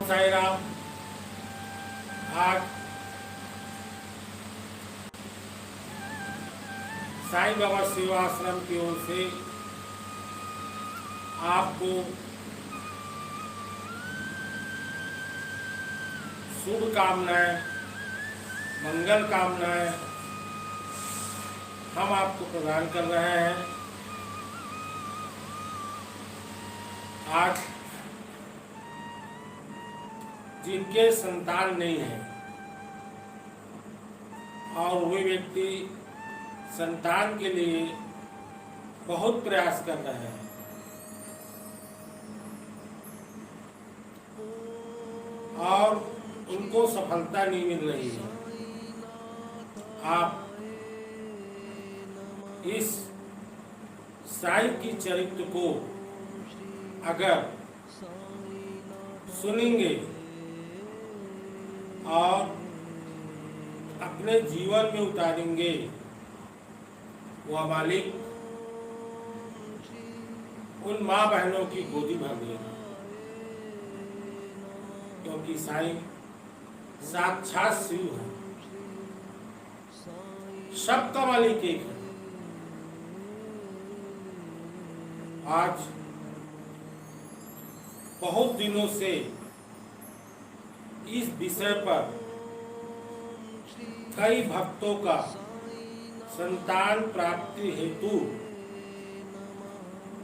साई राम। आज साईं बाबा सेवा आश्रम की ओर से आपको शुभ कामनाएं, मंगल कामनाएं हम आपको प्रदान कर रहे हैं। आज जिनके संतान नहीं है और वे व्यक्ति संतान के लिए बहुत प्रयास कर रहे हैं, और उनको सफलता नहीं मिल रही है, आप इस साईं की चरित्र को अगर सुनेंगे और अपने जीवन में उतारेंगे, वह मालिक उन माँ बहनों की गोदी भर देगा, क्योंकि साईं साक्षात शिव है, सबका मालिक एक है। आज बहुत दिनों से इस विषय पर कई भक्तों का संतान प्राप्ति हेतु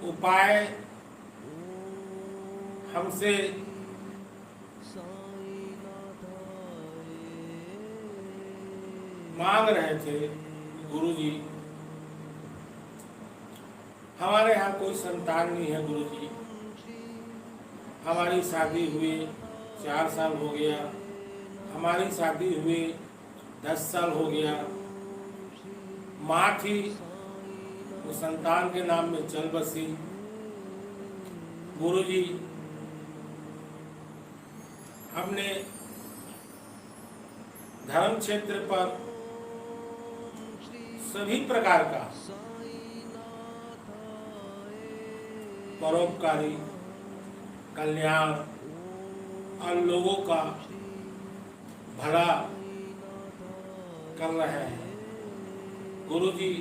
उपाय हमसे मांग रहे थे। गुरुजी, हमारे यहाँ कोई संतान नहीं है गुरुजी, हमारी शादी हुए 4 साल हो गया, हमारी शादी हुए 10 साल हो गया, माँ थी वो संतान के नाम में चल बसी। गुरुजी, हमने धर्म क्षेत्र पर सभी प्रकार का परोपकारी कल्याण और लोगों का भला कर रहे हैं। गुरुजी,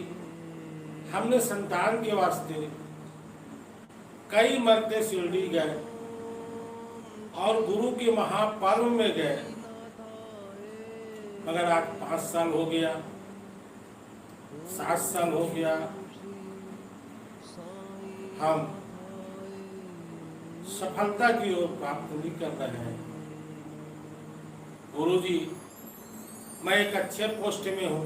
हमने संतान के वास्ते कई मरते शिरडी गए और गुरु के महापर्व में गए, मगर आज 5 साल हो गया, 7 साल हो गया, हम सफलता की ओर प्राप्त नहीं कर रहे हैं। गुरुजी, मैं एक अच्छे पोस्ट में हूँ,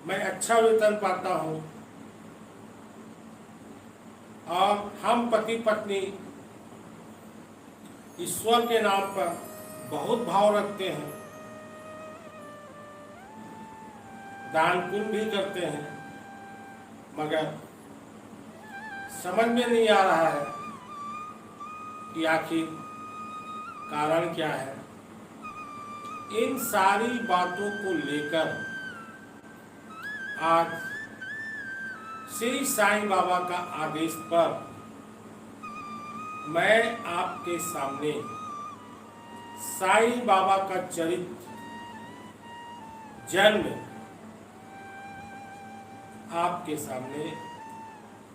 मैं अच्छा वेतन पाता हूँ और हम पति पत्नी ईश्वर के नाम पर बहुत भाव रखते हैं, दान पुण्य भी करते हैं, मगर समझ में नहीं आ रहा है कि आखिर कारण क्या है। इन सारी बातों को लेकर आज श्री साईं बाबा का आदेश पर मैं आपके सामने साईं बाबा का चरित्र जन्म आपके सामने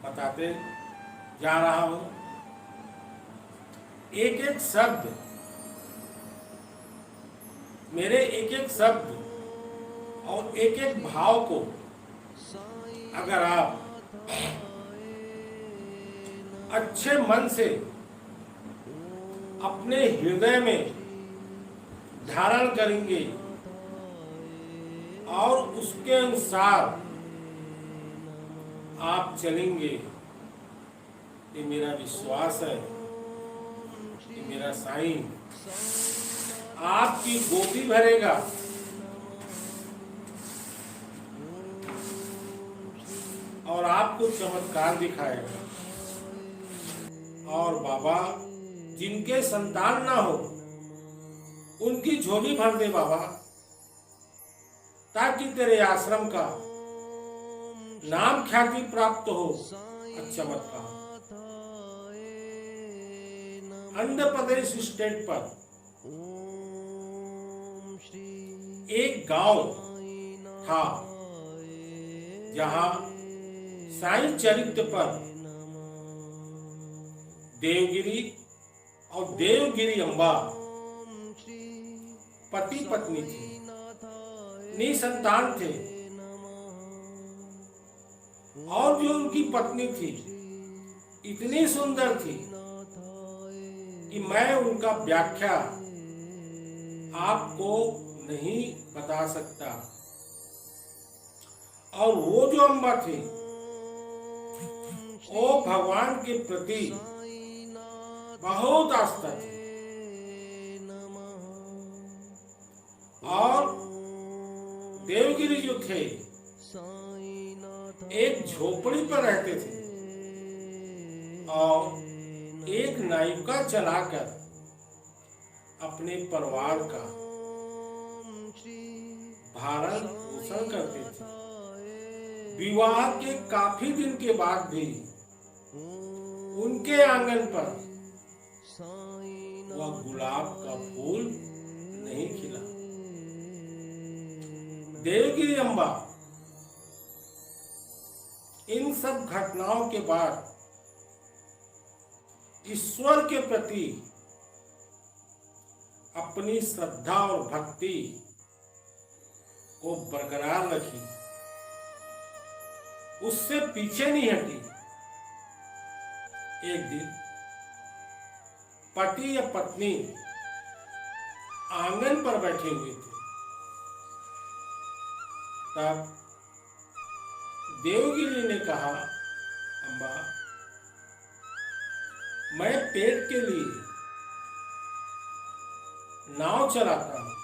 बताते जा रहा हूं। एक एक शब्द, मेरे एक एक शब्द और एक एक भाव को अगर आप अच्छे मन से अपने हृदय में धारण करेंगे और उसके अनुसार आप चलेंगे, ये मेरा विश्वास है कि मेरा साईं आपकी गोदी भरेगा और आपको चमत्कार दिखाएगा। और बाबा, जिनके संतान ना हो उनकी झोली भर दे बाबा, ताकि तेरे आश्रम का नाम ख्याति प्राप्त हो। अच्छा मत कहा, आंध्र प्रदेश स्टेट पर एक गांव था जहां साईं चरित्र पर देवगिरी और देवगिरी अम्बा पति पत्नी थे, निसंतान थे। और जो उनकी पत्नी थी इतनी सुंदर थी कि मैं उनका व्याख्या आपको नहीं बता सकता। और वो जो अम्बा थी वो भगवान के प्रति बहुत आस्था थी और देवगिरी जो थे एक झोपड़ी पर रहते थे और एक नायिका चलाकर अपने परिवार का भरण पोषण करते थे। विवाह के काफी दिन के बाद भी उनके आंगन पर वह गुलाब का फूल नहीं खिला। देवगिरी अम्बा इन सब घटनाओं के बाद ईश्वर के प्रति अपनी श्रद्धा और भक्ति को बरकरार रखी, उससे पीछे नहीं हटी। एक दिन पति या पत्नी आंगन पर बैठे हुए थे, तब देवगिरी ने कहा, अम्बा, मैं पेट के लिए नाव चलाता हूं,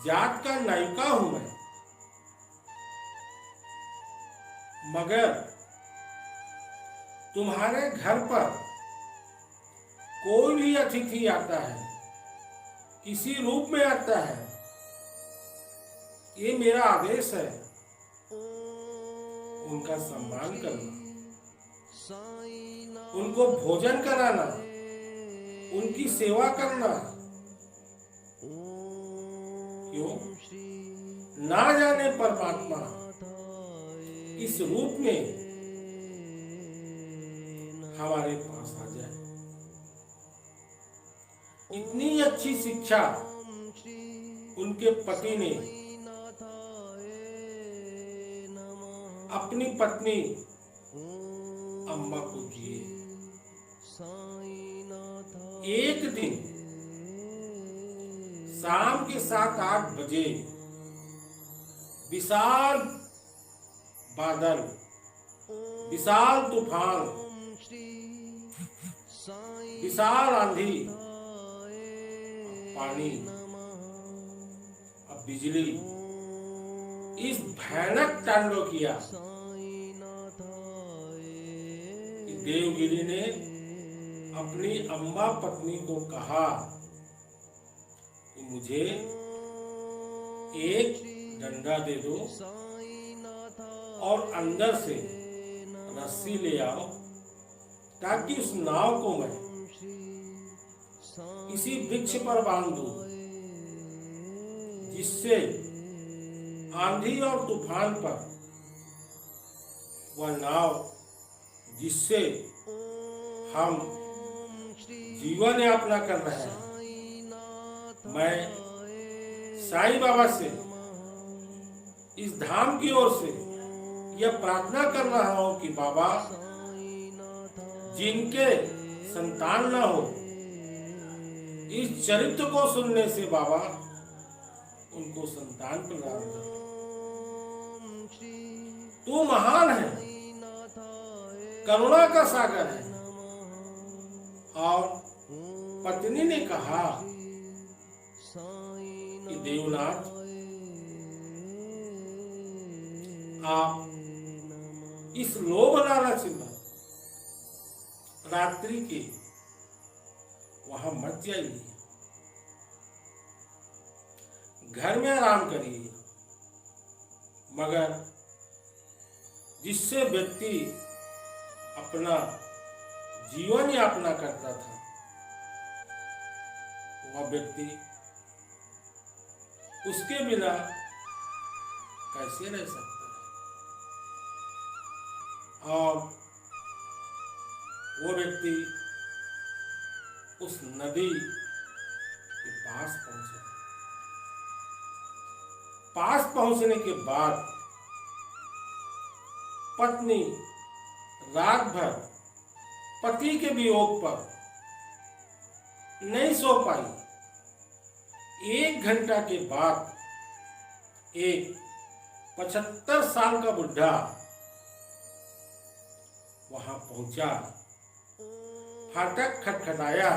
जात का नायिका हूं मैं, मगर तुम्हारे घर पर कोई भी अतिथि आता है, किसी रूप में आता है, ये मेरा आदेश है, उनका सम्मान करना, उनको भोजन कराना, उनकी सेवा करना। क्यों? ना जाने परमात्मा इस रूप में हमारे पास आ जाए। इतनी अच्छी शिक्षा उनके पति ने अपनी पत्नी अम्मा को दिए। एक दिन शाम के 7-8 बजे विशाल बादल, विशाल तूफान, विशाल आंधी, पानी, अब बिजली, इस भयानक तांडव किया कि देवगिरी ने अपनी अम्बा पत्नी को कहा कि मुझे एक डंडा दे दो और अंदर से रस्सी ले आओ ताकि उस नाव को मैं किसी वृक्ष पर बांध दूं, जिससे आंधी और तूफान पर वह नाव, जिससे हम जीवन यापना कर रहे हैं। मैं साईं बाबा से इस धाम की ओर से यह प्रार्थना कर रहा हूं कि बाबा, जिनके संतान न हो, इस चरित्र को सुनने से बाबा उनको संतान प्रदान कर। तू महान है, करुणा का सागर है। और पत्नी ने कहा कि देवनाथ, आप इस लोभ लालच में रात्रि के वहां मत जाइए, घर में आराम करिए, मगर जिससे व्यक्ति अपना जीवन यापना करता था, वह व्यक्ति उसके बिना कैसे रह सकता है। और वो व्यक्ति उस नदी के पास पहुंचा। पास पहुंचने के बाद पत्नी रात भर पति के वियोग पर नहीं सो पाई। 1 घंटा के बाद एक 75 साल का बुढ़ा वहां पहुंचा, फाटक खटखटाया।